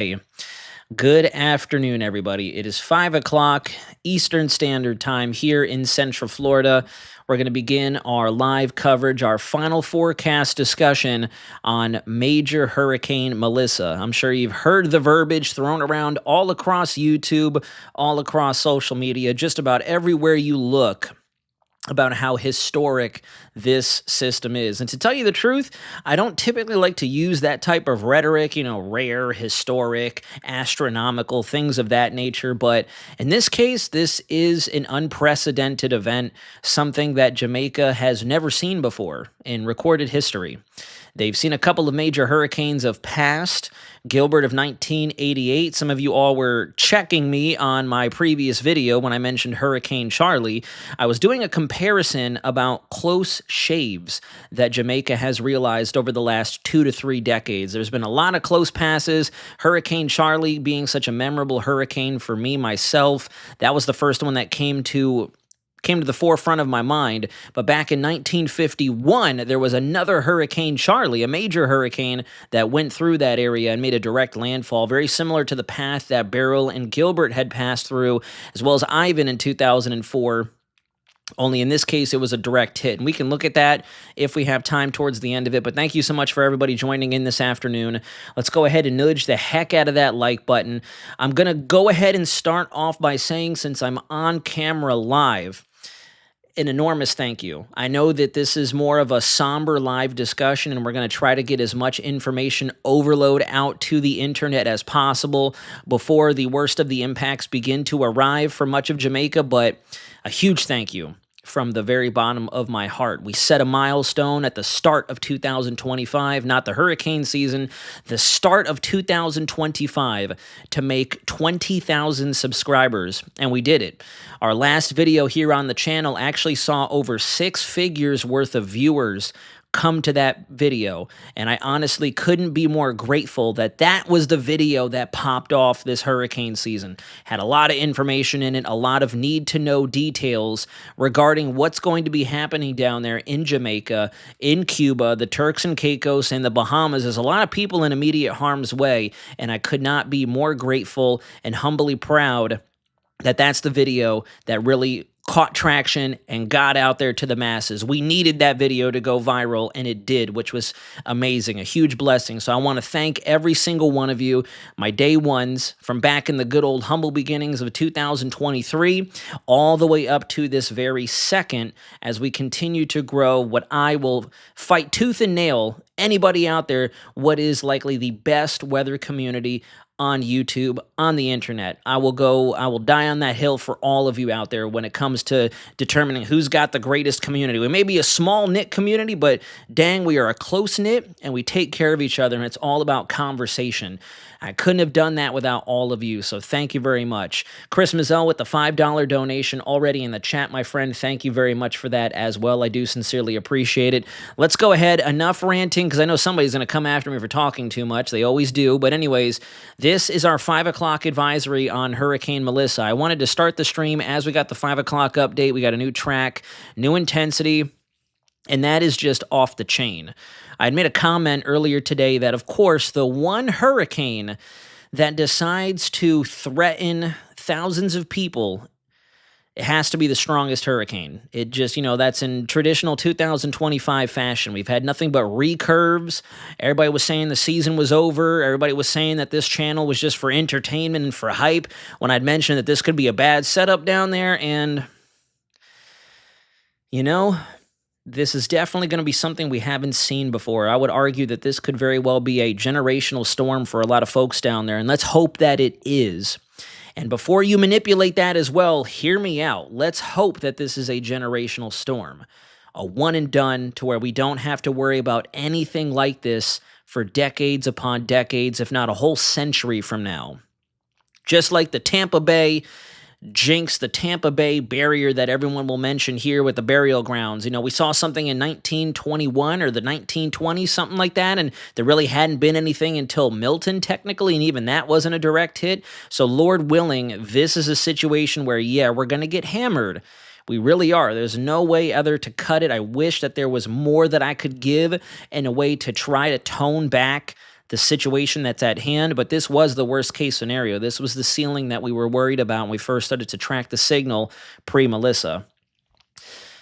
Hey, good afternoon, everybody. It is 5 o'clock Eastern Standard Time here in Central Florida. We're going to begin our live coverage, our final forecast discussion on Major Hurricane Melissa. I'm sure you've heard the verbiage thrown around all across YouTube, all across social media, just about everywhere you look, about how historic this system is. And to tell you the truth, I don't typically like to use that type of rhetoric, rare, historic, astronomical, things of that nature. But in this case, this is an unprecedented event, something that Jamaica has never seen before in recorded history. They've seen a couple of major hurricanes of past. Gilbert of 1988. Some of you all were checking me on my previous video when I mentioned Hurricane Charlie. I was doing a comparison about close shaves that Jamaica has realized over the last 2 to 3 decades. There's been a lot of close passes. Hurricane Charlie being such a memorable hurricane for me, myself. That was the first one that came to the forefront of my mind. But back in 1951, there was another Hurricane Charlie, a major hurricane that went through that area and made a direct landfall, very similar to the path that Beryl and Gilbert had passed through, as well as Ivan in 2004. Only in this case, it was a direct hit. And we can look at that if we have time towards the end of it. But thank you so much for everybody joining in this afternoon. Let's go ahead and nudge the heck out of that like button. I'm going to go ahead and start off by saying, since I'm on camera live, an enormous thank you. I know that this is more of a somber live discussion, and we're going to try to get as much information overload out to the internet as possible before the worst of the impacts begin to arrive for much of Jamaica, but a huge thank you from the very bottom of my heart. We set a milestone at the start of 2025, not the hurricane season, the start of 2025, to make 20,000 subscribers, and we did it. Our last video here on the channel actually saw over 6 figures worth of viewers come to that video, and I honestly couldn't be more grateful that that was the video that popped off this hurricane season. Had a lot of information in it, a lot of need-to-know details regarding what's going to be happening down there in Jamaica, in Cuba, the Turks and Caicos, and the Bahamas. There's a lot of people in immediate harm's way, and I could not be more grateful and humbly proud that that's the video that really caught traction and got out there to the masses. We needed that video to go viral, and it did, which was amazing, a huge blessing. So I want to thank every single one of you, my day ones, from back in the good old humble beginnings of 2023, all the way up to this very second, as we continue to grow what I will fight tooth and nail anybody out there, what is likely the best weather community on YouTube, on the internet. I will die on that hill for all of you out there when it comes to determining who's got the greatest community. We may be a small-knit community, but dang, we are a close-knit, and we take care of each other, and it's all about conversation. I couldn't have done that without all of you, so thank you very much. Chris Mazzell with the $5 donation already in the chat, my friend. Thank you very much for that as well. I do sincerely appreciate it. Let's go ahead. Enough ranting, because I know somebody's going to come after me for talking too much. They always do. But anyways, this is our 5 o'clock advisory on Hurricane Melissa. I wanted to start the stream as we got the 5 o'clock update. We got a new track, new intensity, and that is just off the chain. I had made a comment earlier today that, of course, the one hurricane that decides to threaten thousands of people, it has to be the strongest hurricane. It just, that's in traditional 2025 fashion. We've had nothing but recurves. Everybody was saying the season was over. Everybody was saying that this channel was just for entertainment and for hype, when I'd mentioned that this could be a bad setup down there. And, this is definitely going to be something we haven't seen before. I would argue that this could very well be a generational storm for a lot of folks down there, and let's hope that it is. And before you manipulate that as well, hear me out. Let's hope that this is a generational storm, a one and done, to where we don't have to worry about anything like this for decades upon decades, if not a whole century from now. Just like the Tampa Bay jinx, the Tampa Bay barrier that everyone will mention here with the burial grounds. We saw something in 1921 or the 1920s, something like that, and there really hadn't been anything until Milton, technically, and even that wasn't a direct hit. So Lord willing, this is a situation where, yeah, we're going to get hammered. We really are. There's no way other to cut it. I wish that there was more that I could give in a way to try to tone back the situation that's at hand, but this was the worst case scenario. This was the ceiling that we were worried about when we first started to track the signal pre-Melissa.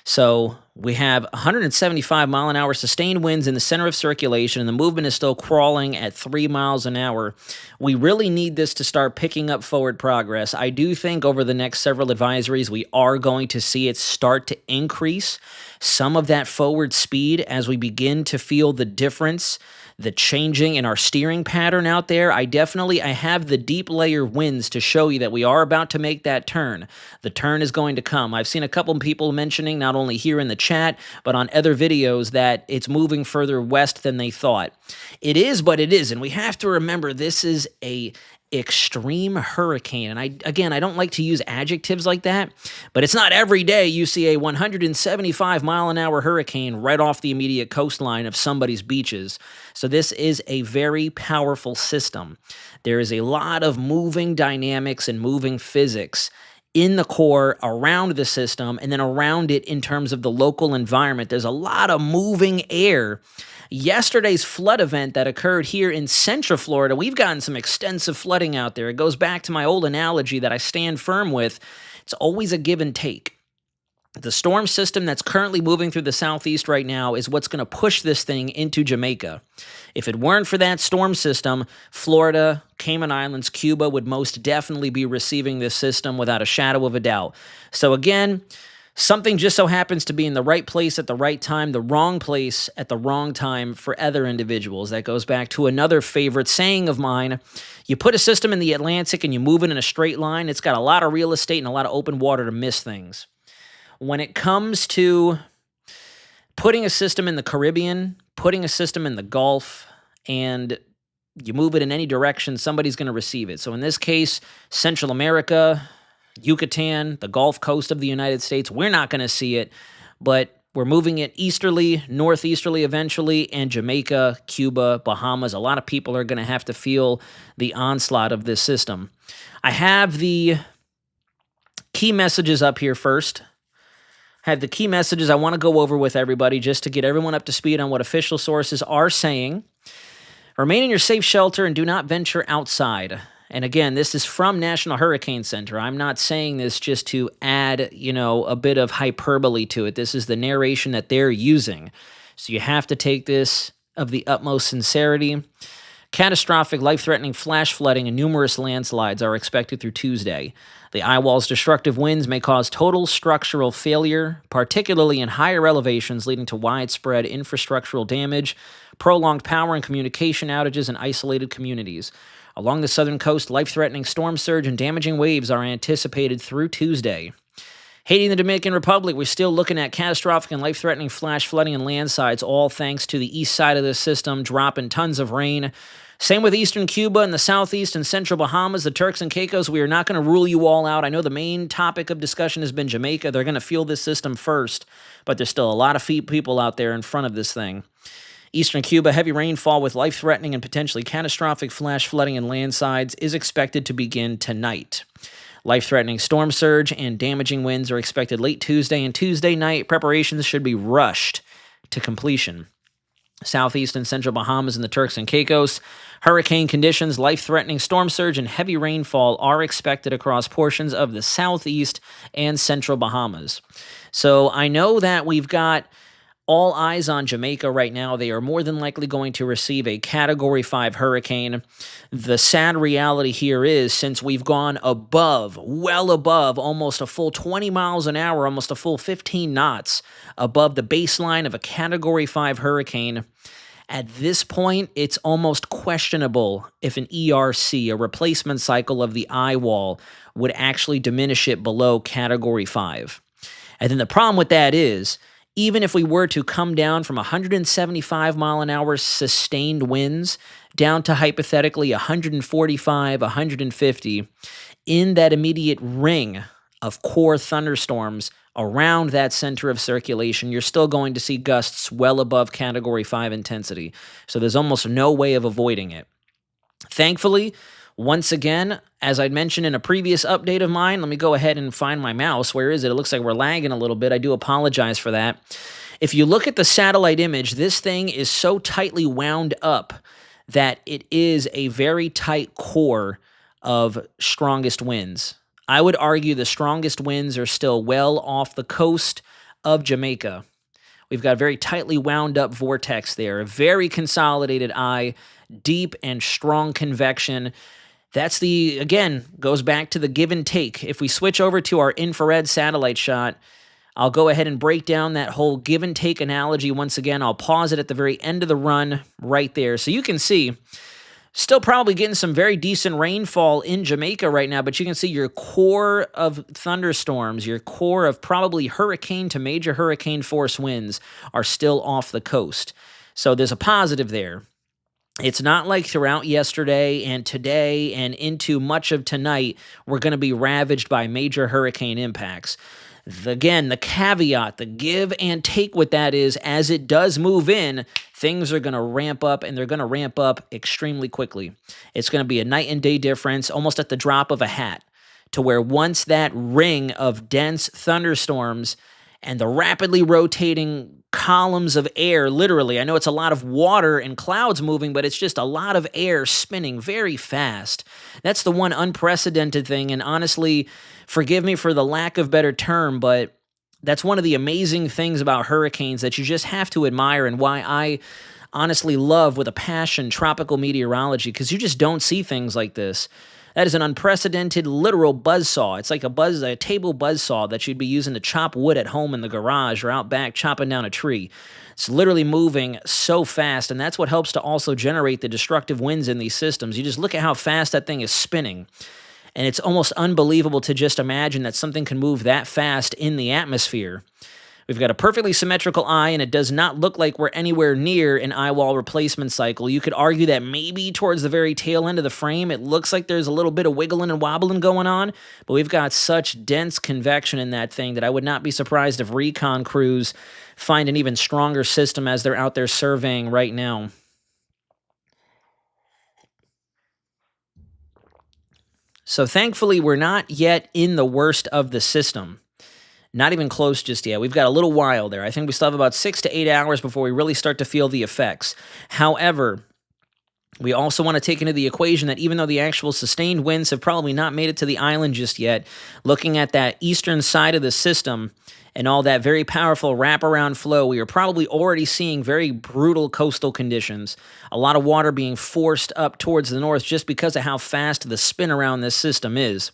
So we have 175 mile an hour sustained winds in the center of circulation, and the movement is still crawling at 3 miles an hour. We really need this to start picking up forward progress. I do think over the next several advisories, we are going to see it start to increase some of that forward speed as we begin to feel the difference, the changing in our steering pattern out there. I have the deep layer winds to show you that we are about to make that turn. The turn is going to come. I've seen a couple of people mentioning, not only here in the chat, but on other videos, that it's moving further west than they thought. It is, but it isn't. We have to remember this is a extreme hurricane. And I don't like to use adjectives like that, but it's not every day you see a 175 mile an hour hurricane right off the immediate coastline of somebody's beaches. So this is a very powerful system. There is a lot of moving dynamics and moving physics in the core around the system, and then around it in terms of the local environment. There's a lot of moving air. Yesterday's flood event that occurred here in Central Florida, we've gotten some extensive flooding out there. It goes back to my old analogy that I stand firm with. It's always a give and take. The storm system that's currently moving through the southeast right now is what's going to push this thing into Jamaica. If it weren't for that storm system, Florida, Cayman Islands, Cuba would most definitely be receiving this system without a shadow of a doubt. So again, something just so happens to be in the right place at the right time, the wrong place at the wrong time for other individuals. That goes back to another favorite saying of mine. You put a system in the Atlantic and you move it in a straight line, it's got a lot of real estate and a lot of open water to miss things. When it comes to putting a system in the Caribbean, putting a system in the Gulf, and you move it in any direction, somebody's going to receive it. So in this case, Central America, Yucatan, the Gulf Coast of the United States, we're not going to see it, but we're moving it easterly, northeasterly eventually, and Jamaica, Cuba, Bahamas. A lot of people are going to have to feel the onslaught of this system. I have the key messages up here first. I have the key messages I want to go over with everybody just to get everyone up to speed on what official sources are saying. Remain in your safe shelter and do not venture outside. And again, this is from National Hurricane Center. I'm not saying this just to add, a bit of hyperbole to it. This is the narration that they're using. So you have to take this of the utmost sincerity. Catastrophic, life-threatening flash flooding and numerous landslides are expected through Tuesday. The eye wall's destructive winds may cause total structural failure, particularly in higher elevations, leading to widespread infrastructural damage, prolonged power and communication outages in isolated communities. Along the southern coast, life-threatening storm surge and damaging waves are anticipated through Tuesday. Haiti and the Dominican Republic, we're still looking at catastrophic and life-threatening flash flooding and landslides, all thanks to the east side of the system dropping tons of rain. Same with eastern Cuba and the southeast and central Bahamas, the Turks and Caicos. We are not going to rule you all out. I know the main topic of discussion has been Jamaica. They're going to feel this system first, but there's still a lot of people out there in front of this thing. Eastern Cuba, heavy rainfall with life-threatening and potentially catastrophic flash flooding and landslides is expected to begin tonight. Life-threatening storm surge and damaging winds are expected late Tuesday and Tuesday night. Preparations should be rushed to completion. Southeast and central Bahamas and the Turks and Caicos, hurricane conditions, life-threatening storm surge, and heavy rainfall are expected across portions of the southeast and central Bahamas. So I know that we've got all eyes on Jamaica right now. They are more than likely going to receive a Category 5 hurricane. The sad reality here is, since we've gone well above, almost a full 20 miles an hour, almost a full 15 knots above the baseline of a Category 5 hurricane, at this point, it's almost questionable if an ERC, a replacement cycle of the eye wall, would actually diminish it below Category 5. And then the problem with that is, even if we were to come down from 175 mile an hour sustained winds down to hypothetically 145, 150, in that immediate ring of core thunderstorms around that center of circulation, you're still going to see gusts well above Category 5 intensity. So there's almost no way of avoiding it. Thankfully, once again, as I mentioned in a previous update of mine, let me go ahead and find my mouse. Where is it? It looks like we're lagging a little bit. I do apologize for that. If you look at the satellite image, this thing is so tightly wound up that it is a very tight core of strongest winds. I would argue the strongest winds are still well off the coast of Jamaica. We've got a very tightly wound up vortex there, a very consolidated eye, deep and strong convection. That's again, goes back to the give and take. If we switch over to our infrared satellite shot, I'll go ahead and break down that whole give and take analogy once again. I'll pause it at the very end of the run right there. So you can see, still probably getting some very decent rainfall in Jamaica right now, but you can see your core of thunderstorms, your core of probably hurricane to major hurricane force winds are still off the coast. So there's a positive there. It's not like throughout yesterday and today and into much of tonight, we're going to be ravaged by major hurricane impacts. Again, the caveat, the give and take with that is, as it does move in, things are going to ramp up, and they're going to ramp up extremely quickly. It's going to be a night and day difference, almost at the drop of a hat, to where once that ring of dense thunderstorms and the rapidly rotating columns of air, literally, I know it's a lot of water and clouds moving, but it's just a lot of air spinning very fast. That's the one unprecedented thing, and honestly, forgive me for the lack of better term, but that's one of the amazing things about hurricanes that you just have to admire, and why I honestly love with a passion tropical meteorology, because you just don't see things like this. That is an unprecedented literal buzzsaw. It's like a table buzzsaw that you'd be using to chop wood at home in the garage or out back chopping down a tree. It's literally moving so fast, and that's what helps to also generate the destructive winds in these systems. You just look at how fast that thing is spinning, and it's almost unbelievable to just imagine that something can move that fast in the atmosphere. We've got a perfectly symmetrical eye, and it does not look like we're anywhere near an eye wall replacement cycle. You could argue that maybe towards the very tail end of the frame, it looks like there's a little bit of wiggling and wobbling going on, but we've got such dense convection in that thing that I would not be surprised if recon crews find an even stronger system as they're out there surveying right now. So thankfully, we're not yet in the worst of the system. Not even close just yet. We've got a little while there. I think we still have about 6 to 8 hours before we really start to feel the effects. However, we also want to take into the equation that even though the actual sustained winds have probably not made it to the island just yet, looking at that eastern side of the system and all that very powerful wraparound flow, we are probably already seeing very brutal coastal conditions. A lot of water being forced up towards the north just because of how fast the spin around this system is.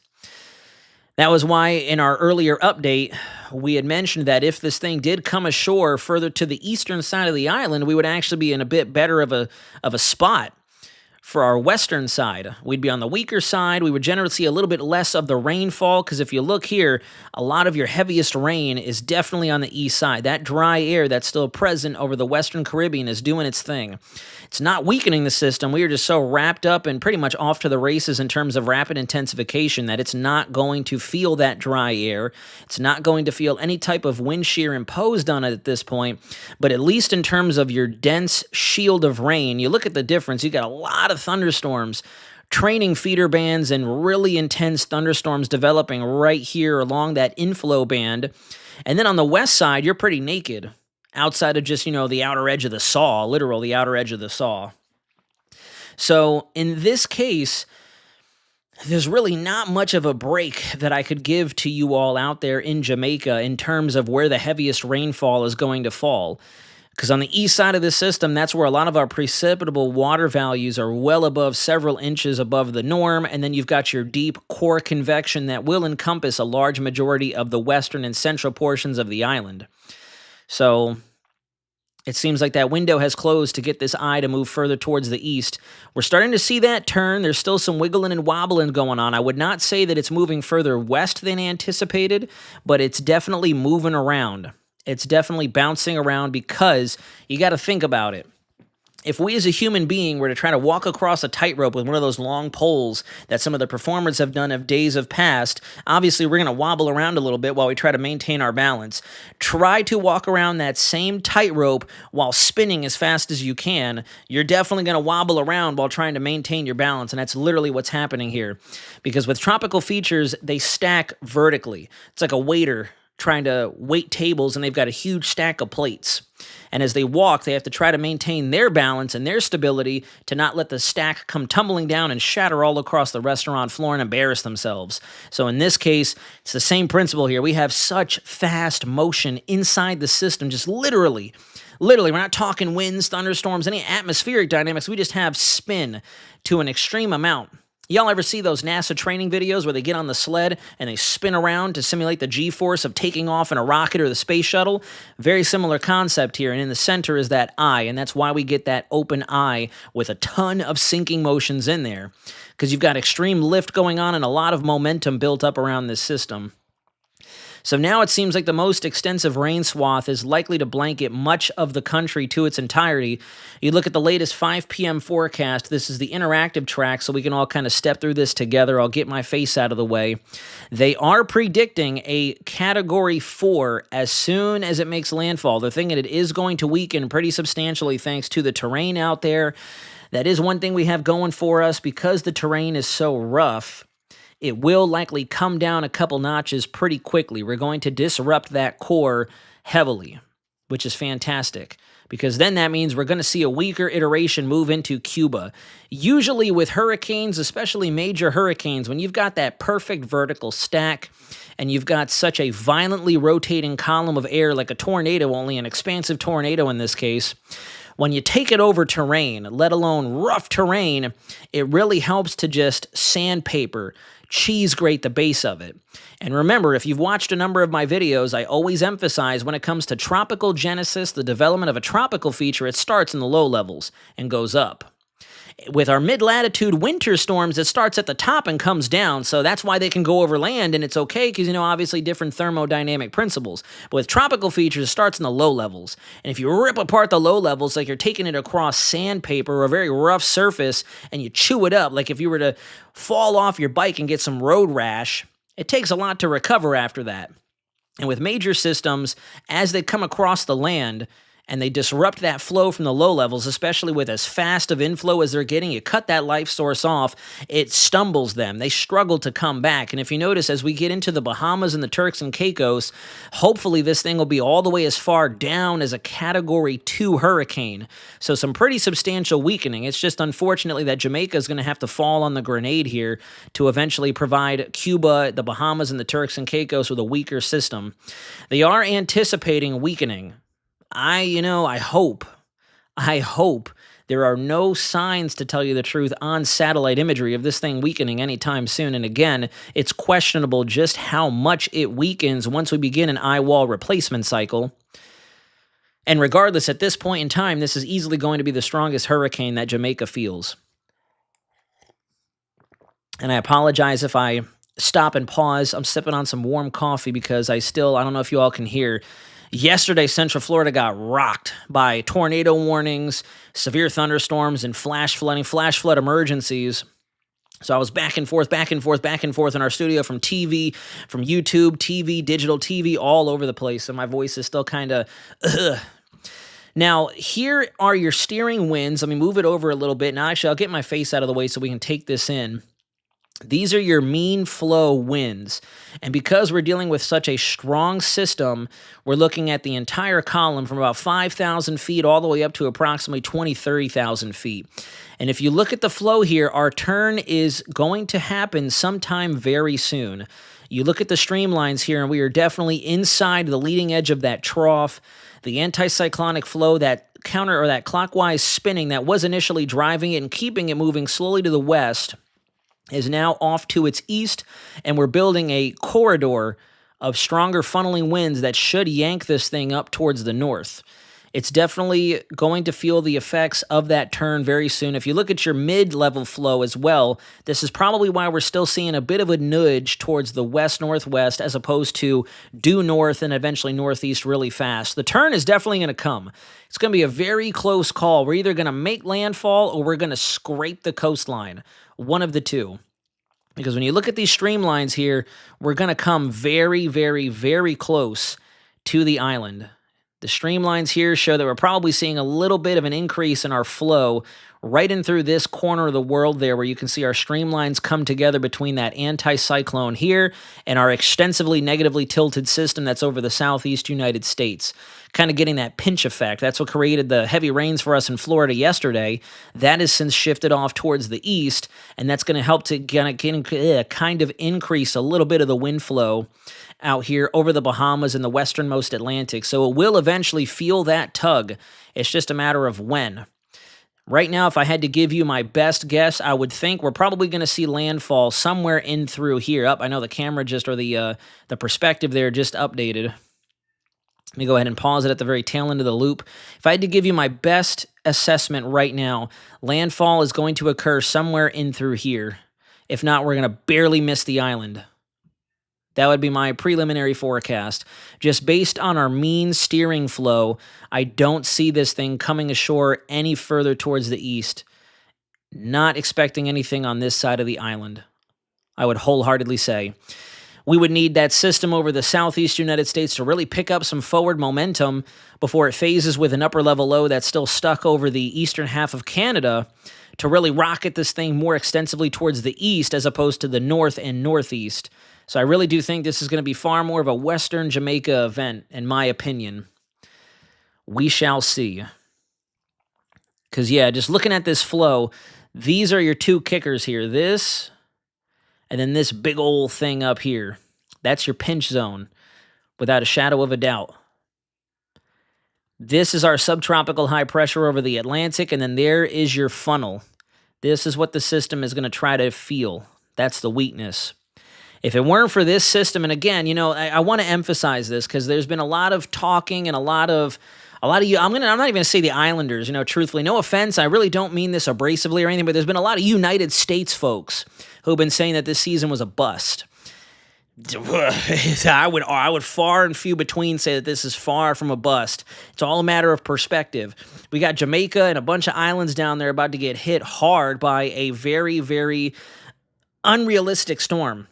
That was why in our earlier update, we had mentioned that if this thing did come ashore further to the eastern side of the island, we would actually be in a bit better of a spot for our western side. We'd be on the weaker side. We would generally see a little bit less of the rainfall, because if you look here, a lot of your heaviest rain is definitely on the east side. That dry air that's still present over the western Caribbean is doing its thing. It's not weakening the system. We are just so wrapped up and pretty much off to the races in terms of rapid intensification that it's not going to feel that dry air. It's not going to feel any type of wind shear imposed on it at this point. But at least in terms of your dense shield of rain, you look at the difference. You got a lot of thunderstorms, training feeder bands, and really intense thunderstorms developing right here along that inflow band. And then on the west side, you're pretty naked. Outside of just, the outer edge of the saw, literal, the outer edge of the saw. So in this case, there's really not much of a break that I could give to you all out there in Jamaica in terms of where the heaviest rainfall is going to fall. Because on the east side of the system, that's where a lot of our precipitable water values are well above several inches above the norm, and then you've got your deep core convection that will encompass a large majority of the western and central portions of the island. So it seems like that window has closed to get this eye to move further towards the east. We're starting to see that turn. There's still some wiggling and wobbling going on. I would not say that it's moving further west than anticipated, but it's definitely moving around. It's definitely bouncing around, because you got to think about it. If we as a human being were to try to walk across a tightrope with one of those long poles that some of the performers have done of days of past, obviously we're going to wobble around a little bit while we try to maintain our balance. Try to walk around that same tightrope while spinning as fast as you can. You're definitely going to wobble around while trying to maintain your balance, and that's literally what's happening here. Because with tropical features, they stack vertically. It's like a waiter trying to wait tables, and they've got a huge stack of plates. And as they walk, they have to try to maintain their balance and their stability to not let the stack come tumbling down and shatter all across the restaurant floor and embarrass themselves. So in this case, it's the same principle here. We have such fast motion inside the system, just literally, we're not talking winds, thunderstorms, any atmospheric dynamics. We just have spin to an extreme amount. Y'all ever see those NASA training videos where they get on the sled and they spin around to simulate the G-force of taking off in a rocket or the space shuttle? Very similar concept here, and in the center is that eye, and that's why we get that open eye with a ton of sinking motions in there, because you've got extreme lift going on and a lot of momentum built up around this system. So now it seems like the most extensive rain swath is likely to blanket much of the country to its entirety. You look at the latest 5 p.m. forecast. This is the interactive track, so we can all kind of step through this together. I'll get my face out of the way. They are predicting a Category 4 as soon as it makes landfall. They're thinking it is going to weaken pretty substantially thanks to the terrain out there. That is one thing we have going for us. Because the terrain is so rough, it will likely come down a couple notches pretty quickly. We're going to disrupt that core heavily, which is fantastic, because then that means we're going to see a weaker iteration move into Cuba. Usually with hurricanes, especially major hurricanes, when you've got that perfect vertical stack and you've got such a violently rotating column of air like a tornado, only an expansive tornado in this case, when you take it over terrain, let alone rough terrain, it really helps to just sandpaper, cheese grate the base of it. And remember, if you've watched a number of my videos, I always emphasize when it comes to tropical genesis, the development of a tropical feature, it starts in the low levels and goes up. With our mid-latitude winter storms, it starts at the top and comes down, so that's why they can go over land, and it's okay because, obviously different thermodynamic principles. But with tropical features, it starts in the low levels. And if you rip apart the low levels, like you're taking it across sandpaper or a very rough surface, and you chew it up, like if you were to fall off your bike and get some road rash, it takes a lot to recover after that. And with major systems, as they come across the land, and they disrupt that flow from the low levels, especially with as fast of inflow as they're getting. You cut that life source off, it stumbles them. They struggle to come back. And if you notice, as we get into the Bahamas and the Turks and Caicos, hopefully this thing will be all the way as far down as a Category 2 hurricane. So some pretty substantial weakening. It's just unfortunately that Jamaica is going to have to fall on the grenade here to eventually provide Cuba, the Bahamas, and the Turks and Caicos with a weaker system. They are anticipating weakening. I hope there are no signs, to tell you the truth, on satellite imagery of this thing weakening anytime soon. And again, it's questionable just how much it weakens once we begin an eye wall replacement cycle. And regardless, at this point in time, this is easily going to be the strongest hurricane that Jamaica feels. And I apologize if I stop and pause. I'm sipping on some warm coffee because I don't know if you all can hear. Yesterday, Central Florida got rocked by tornado warnings, severe thunderstorms, and flash flood emergencies. So I was back and forth in our studio from TV, from YouTube, TV, digital TV, all over the place. And my voice is still kind of, ugh. Now, here are your steering winds. Let me move it over a little bit. Now, actually, I'll get my face out of the way so we can take this in. These are your mean flow winds. And because we're dealing with such a strong system, we're looking at the entire column from about 5,000 feet all the way up to approximately 30,000 feet. And if you look at the flow here, our turn is going to happen sometime very soon. You look at the streamlines here, and we are definitely inside the leading edge of that trough. The anticyclonic flow, that clockwise spinning that was initially driving it and keeping it moving slowly to the west, is now off to its east, and we're building a corridor of stronger funneling winds that should yank this thing up towards the north. It's definitely going to feel the effects of that turn very soon. If you look at your mid-level flow as well, this is probably why we're still seeing a bit of a nudge towards the west-northwest as opposed to due north and eventually northeast really fast. The turn is definitely going to come. It's going to be a very close call. We're either going to make landfall or we're going to scrape the coastline. One of the two. Because when you look at these streamlines here, we're going to come very, very, very close to the island. The streamlines here show that we're probably seeing a little bit of an increase in our flow right in through this corner of the world there, where you can see our streamlines come together between that anticyclone here and our extensively negatively tilted system that's over the southeast United States. Kind of getting that pinch effect. That's what created the heavy rains for us in Florida yesterday. That has since shifted off towards the east, and that's going to help to kind of increase a little bit of the wind flow out here over the Bahamas and the westernmost Atlantic. So it will eventually feel that tug. It's just a matter of when. Right now, if I had to give you my best guess, I would think we're probably going to see landfall somewhere in through here. I know the camera or the perspective there just updated. Let me go ahead and pause it at the very tail end of the loop. If I had to give you my best assessment right now, landfall is going to occur somewhere in through here. If not, we're going to barely miss the island. That would be my preliminary forecast. Just based on our mean steering flow, I don't see this thing coming ashore any further towards the east. Not expecting anything on this side of the island, I would wholeheartedly say. We would need that system over the southeast United States to really pick up some forward momentum before it phases with an upper-level low that's still stuck over the eastern half of Canada to really rocket this thing more extensively towards the east as opposed to the north and northeast. So I really do think this is going to be far more of a western Jamaica event, in my opinion. We shall see. Because, yeah, just looking at this flow, these are your two kickers here. This, and then this big old thing up here. That's your pinch zone, without a shadow of a doubt. This is our subtropical high pressure over the Atlantic, and then there is your funnel. This is what the system is going to try to feel. That's the weakness. If it weren't for this system, and again, I want to emphasize this because there's been a lot of talking and a lot of you. I'm not even gonna say the Islanders. Truthfully, no offense, I really don't mean this abrasively or anything, but there's been a lot of United States folks who've been saying that this season was a bust. I would far and few between say that this is far from a bust. It's all a matter of perspective. We got Jamaica and a bunch of islands down there about to get hit hard by a very, very unrealistic storm.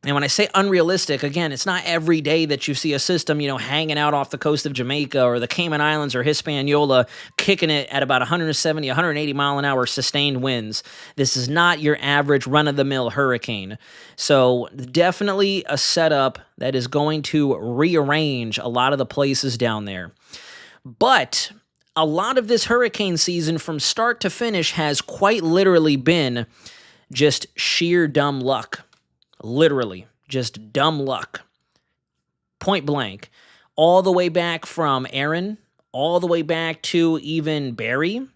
And when I say unrealistic, again, it's not every day that you see a system, hanging out off the coast of Jamaica or the Cayman Islands or Hispaniola, kicking it at about 170, 180 mile an hour sustained winds. This is not your average run-of-the-mill hurricane. So definitely a setup that is going to rearrange a lot of the places down there. But a lot of this hurricane season from start to finish has quite literally been just sheer dumb luck. Literally, just dumb luck. Point blank. All the way back from Aaron, all the way back to even Barry.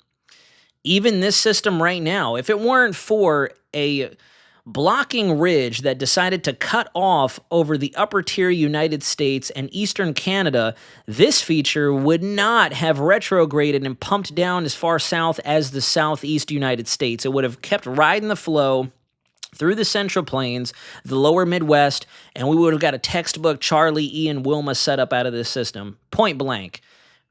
Even this system right now, if it weren't for a blocking ridge that decided to cut off over the upper tier United States and eastern Canada, this feature would not have retrograded and pumped down as far south as the southeast United States. It would have kept riding the flow through the Central Plains, the lower Midwest, and we would have got a textbook Charlie, Ian, Wilma setup out of this system. Point blank.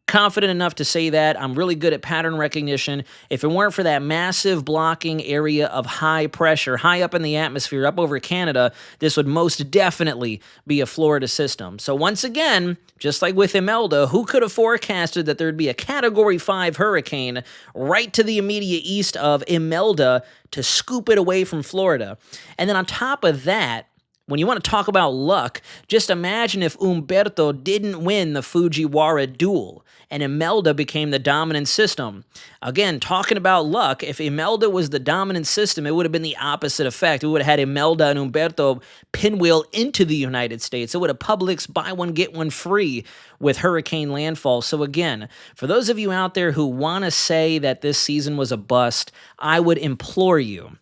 Confident enough to say that. I'm really good at pattern recognition. If it weren't for that massive blocking area of high pressure, high up in the atmosphere, up over Canada, this would most definitely be a Florida system. So once again, just like with Imelda, who could have forecasted that there'd be a Category 5 hurricane right to the immediate east of Imelda to scoop it away from Florida? And then on top of that, when you want to talk about luck, just imagine if Umberto didn't win the Fujiwara duel and Imelda became the dominant system. Again, talking about luck, if Imelda was the dominant system, it would have been the opposite effect. We would have had Imelda and Umberto pinwheel into the United States. It would have Publix buy one, get one free with hurricane landfall. So again, for those of you out there who want to say that this season was a bust, I would implore you,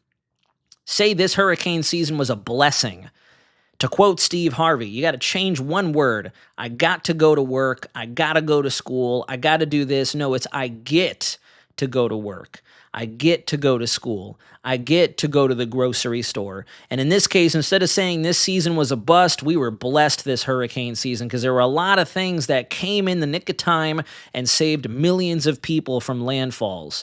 say this hurricane season was a blessing. To quote Steve Harvey, you got to change one word. I got to go to work. I got to go to school. I got to do this. No, it's I get to go to work. I get to go to school. I get to go to the grocery store. And in this case, instead of saying this season was a bust, we were blessed this hurricane season because there were a lot of things that came in the nick of time and saved millions of people from landfalls.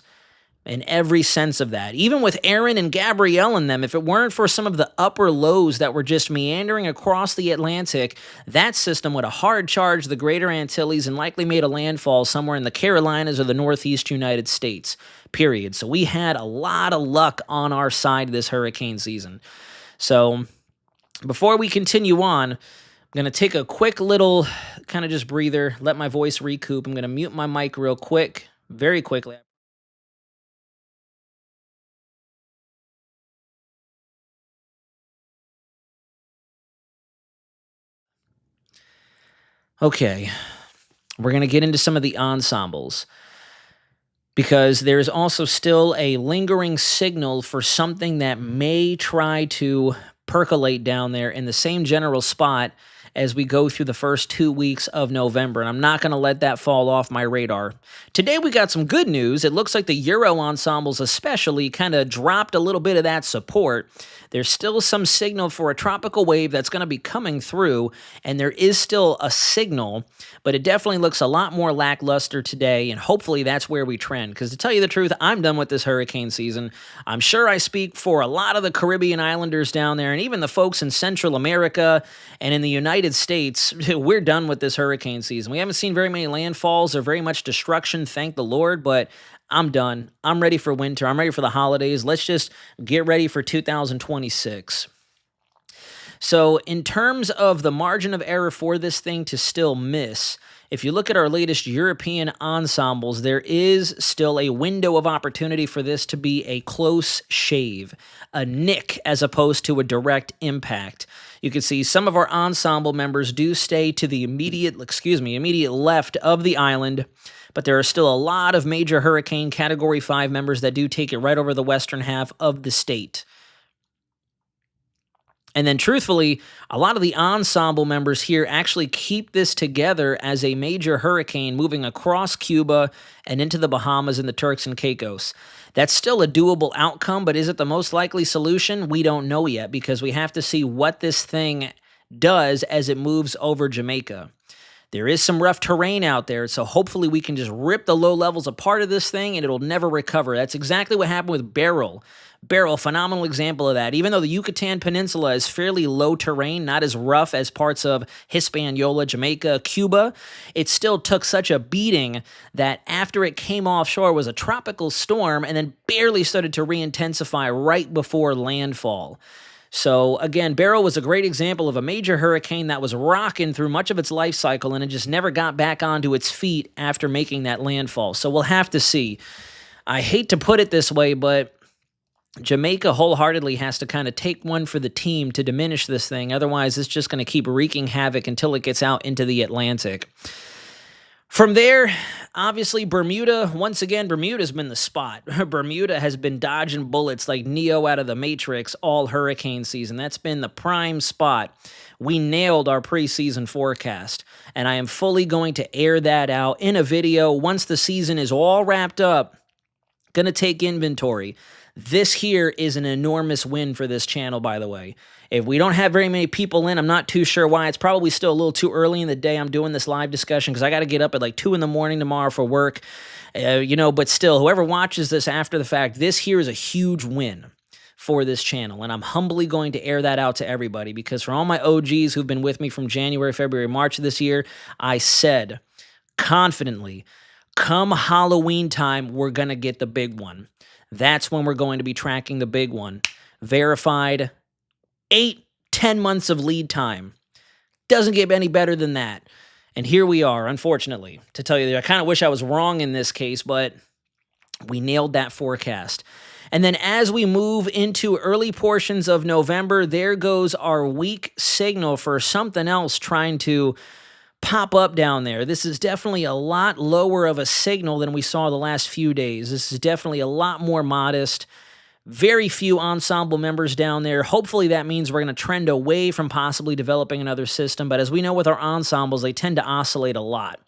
in every sense of that. Even with Aaron and Gabrielle in them, if it weren't for some of the upper lows that were just meandering across the Atlantic, that system would have hard charged the greater Antilles and likely made a landfall somewhere in the Carolinas or the Northeast United States, period. So we had a lot of luck on our side this hurricane season. So before we continue on, I'm going to take a quick little kind of just breather, let my voice recoup. I'm going to mute my mic real quick, very quickly. Okay, we're going to get into some of the ensembles because there's also still a lingering signal for something that may try to percolate down there in the same general spot as we go through the first 2 weeks of November, and I'm not going to let that fall off my radar. Today we got some good news. It looks like the Euro ensembles especially kind of dropped a little bit of that support. There's still some signal for a tropical wave that's going to be coming through, and there is still a signal, but it definitely looks a lot more lackluster today, and hopefully that's where we trend, because to tell you the truth, I'm done with this hurricane season. I'm sure I speak for a lot of the Caribbean islanders down there, and even the folks in Central America and in the United States. We're done with this hurricane season. We haven't seen very many landfalls or very much destruction, thank the Lord, but I'm done. I'm ready for winter. I'm ready for the holidays. Let's just get ready for 2026. So in terms of the margin of error for this thing to still miss, if you look at our latest European ensembles, there is still a window of opportunity for this to be a close shave, a nick as opposed to a direct impact. You can see some of our ensemble members do stay to the immediate left of the island, but there are still a lot of major hurricane Category 5 members that do take it right over the western half of the state. And then truthfully, a lot of the ensemble members here actually keep this together as a major hurricane moving across Cuba and into the Bahamas and the Turks and Caicos. That's still a doable outcome, but is it the most likely solution? We don't know yet because we have to see what this thing does as it moves over Jamaica. There is some rough terrain out there, so hopefully we can just rip the low levels apart of this thing and it'll never recover. That's exactly what happened with Beryl. Beryl, phenomenal example of that. Even though the Yucatan Peninsula is fairly low terrain, not as rough as parts of Hispaniola, Jamaica, Cuba, it still took such a beating that after it came offshore was a tropical storm and then barely started to re-intensify right before landfall. So again, Beryl was a great example of a major hurricane that was rocking through much of its life cycle and it just never got back onto its feet after making that landfall. So we'll have to see. I hate to put it this way, but Jamaica wholeheartedly has to kind of take one for the team to diminish this thing. Otherwise, it's just going to keep wreaking havoc until it gets out into the Atlantic. From there, obviously, Bermuda, once again, Bermuda's been the spot. Bermuda has been dodging bullets like Neo out of the Matrix all hurricane season. That's been the prime spot. We nailed our preseason forecast, and I am fully going to air that out in a video once the season is all wrapped up. Going to take inventory. This here is an enormous win for this channel, by the way. If we don't have very many people in, I'm not too sure why. It's probably still a little too early in the day I'm doing this live discussion because I got to get up at like 2 in the morning tomorrow for work. But still, whoever watches this after the fact, this here is a huge win for this channel. And I'm humbly going to air that out to everybody because for all my OGs who've been with me from January, February, March of this year, I said confidently, come Halloween time, we're going to get the big one. That's when we're going to be tracking the big one. Verified 8-10 months of lead time. Doesn't get any better than that. And here we are, unfortunately. To tell you, I kind of wish I was wrong in this case, but we nailed that forecast. And then as we move into early portions of November, there goes our weak signal for something else trying to pop up down there. This is definitely a lot lower of a signal than we saw the last few days. This is definitely a lot more modest. Very few ensemble members down there. Hopefully that means we're going to trend away from possibly developing another system, but as we know with our ensembles, they tend to oscillate a lot.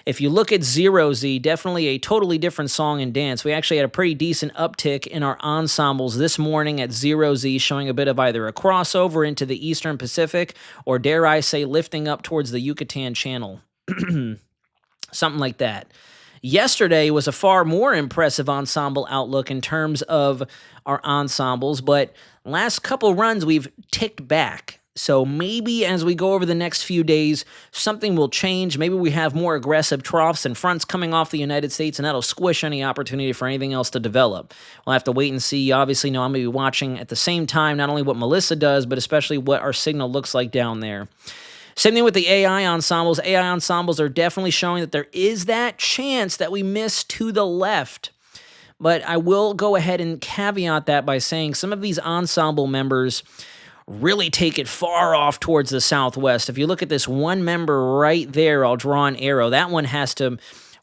If you look at Zero Z, definitely a totally different song and dance. We actually had a pretty decent uptick in our ensembles this morning at Zero Z, showing a bit of either a crossover into the Eastern Pacific or, dare I say, lifting up towards the Yucatan Channel. Something like that. Yesterday was a far more impressive ensemble outlook in terms of our ensembles, but last couple runs we've ticked back. So maybe as we go over the next few days, something will change. Maybe we have more aggressive troughs and fronts coming off the United States, and that'll squish any opportunity for anything else to develop. We'll have to wait and see. You obviously know I'm going to be watching at the same time, not only what Melissa does, but especially what our signal looks like down there. Same thing with the AI ensembles. AI ensembles are definitely showing that there is that chance that we miss to the left. But I will go ahead and caveat that by saying some of these ensemble members really take it far off towards the southwest. If you look at this one member right there, I'll draw an arrow. That one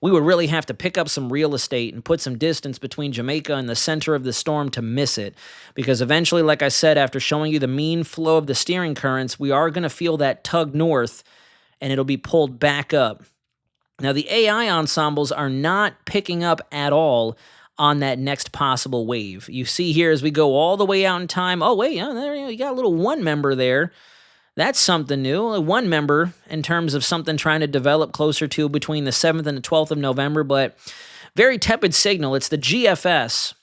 we would really have to pick up some real estate and put some distance between Jamaica and the center of the storm to miss it. Because eventually, like I said, after showing you the mean flow of the steering currents, we are going to feel that tug north, and it'll be pulled back up. Now, the AI ensembles are not picking up at all on that next possible wave. You see here as we go all the way out in time, oh, wait, there you got a little one member there. That's something new. A one member in terms of something trying to develop closer to between the 7th and the 12th of November, but very tepid signal. It's the GFS.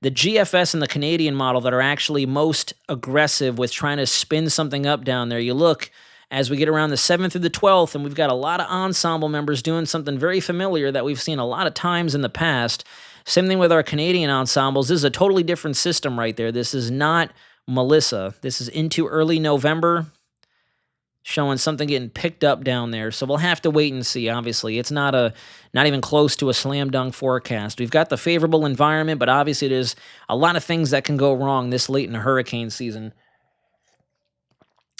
The GFS and the Canadian model that are actually most aggressive with trying to spin something up down there. You look as we get around the 7th through the 12th, and we've got a lot of ensemble members doing something very familiar that we've seen a lot of times in the past. Same thing with our Canadian ensembles. This is a totally different system right there. This is not Melissa. This is into early November, showing something getting picked up down there. So we'll have to wait and see, obviously. It's not even close to a slam dunk forecast. We've got the favorable environment, but obviously there's a lot of things that can go wrong this late in the hurricane season.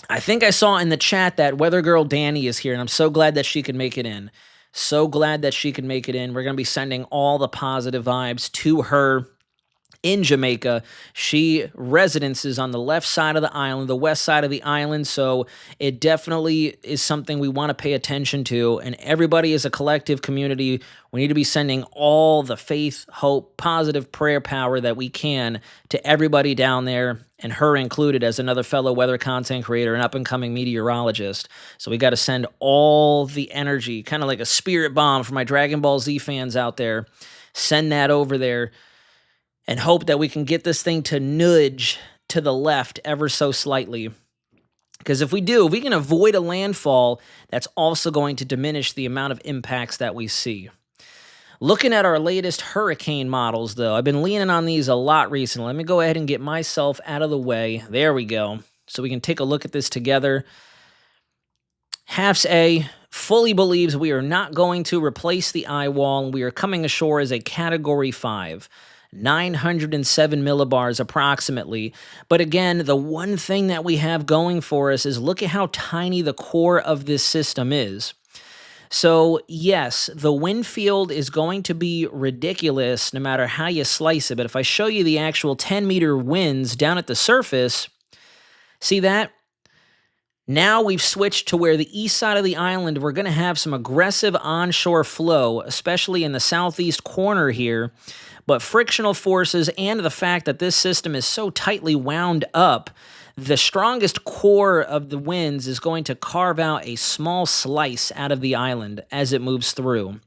I think I saw in the chat that weather girl Danny is here, and I'm so glad that she could make it in. So glad that she could make it in. We're going to be sending all the positive vibes to her in Jamaica. She residences on the left side of the island, the west side of the island, so it definitely is something we want to pay attention to, and everybody as a collective community, we need to be sending all the faith, hope, positive prayer power that we can to everybody down there, and her included as another fellow weather content creator and up-and-coming meteorologist. So we got to send all the energy, kind of like a spirit bomb for my Dragon Ball Z fans out there. Send that over there and hope that we can get this thing to nudge to the left ever so slightly. Because if we can avoid a landfall, that's also going to diminish the amount of impacts that we see. Looking at our latest hurricane models, though, I've been leaning on these a lot recently. Let me go ahead and get myself out of the way. There we go. So we can take a look at this together. HAFS A fully believes we are not going to replace the eye wall, and we are coming ashore as a Category 5. 907 millibars approximately. But again, the one thing that we have going for us is look at how tiny the core of this system is. So yes, the wind field is going to be ridiculous no matter how you slice it. But if I show you the actual 10-meter winds down at the surface, see that? Now we've switched to where the east side of the island, we're going to have some aggressive onshore flow, especially in the southeast corner here. But frictional forces and the fact that this system is so tightly wound up, the strongest core of the winds is going to carve out a small slice out of the island as it moves through.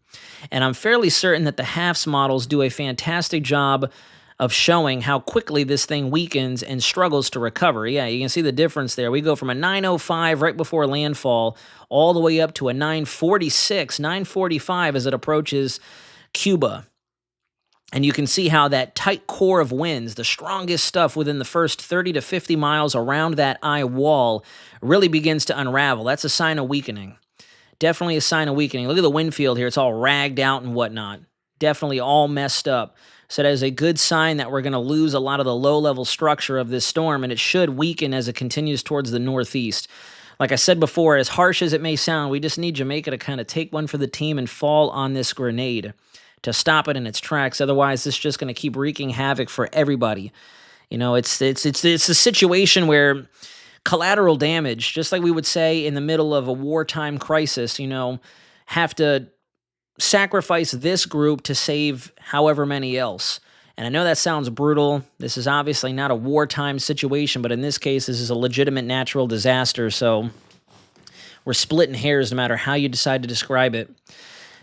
And I'm fairly certain that the HAFS models do a fantastic job of showing how quickly this thing weakens and struggles to recover. Yeah, you can see the difference there. We go from a 905 right before landfall all the way up to a 946, 945 as it approaches Cuba. And you can see how that tight core of winds, the strongest stuff within the first 30 to 50 miles around that eye wall, really begins to unravel. That's a sign of weakening. Definitely a sign of weakening. Look at the wind field here. It's all ragged out and whatnot. Definitely all messed up. So that is a good sign that we're going to lose a lot of the low-level structure of this storm, and it should weaken as it continues towards the northeast. Like I said before, as harsh as it may sound, we just need Jamaica to kind of take one for the team and fall on this grenade to stop it in its tracks. Otherwise, it's just going to keep wreaking havoc for everybody. You know, it's a situation where collateral damage, just like we would say in the middle of a wartime crisis, you know, have to sacrifice this group to save however many else. And I know that sounds brutal. This is obviously not a wartime situation, but in this case, this is a legitimate natural disaster. So we're splitting hairs no matter how you decide to describe it.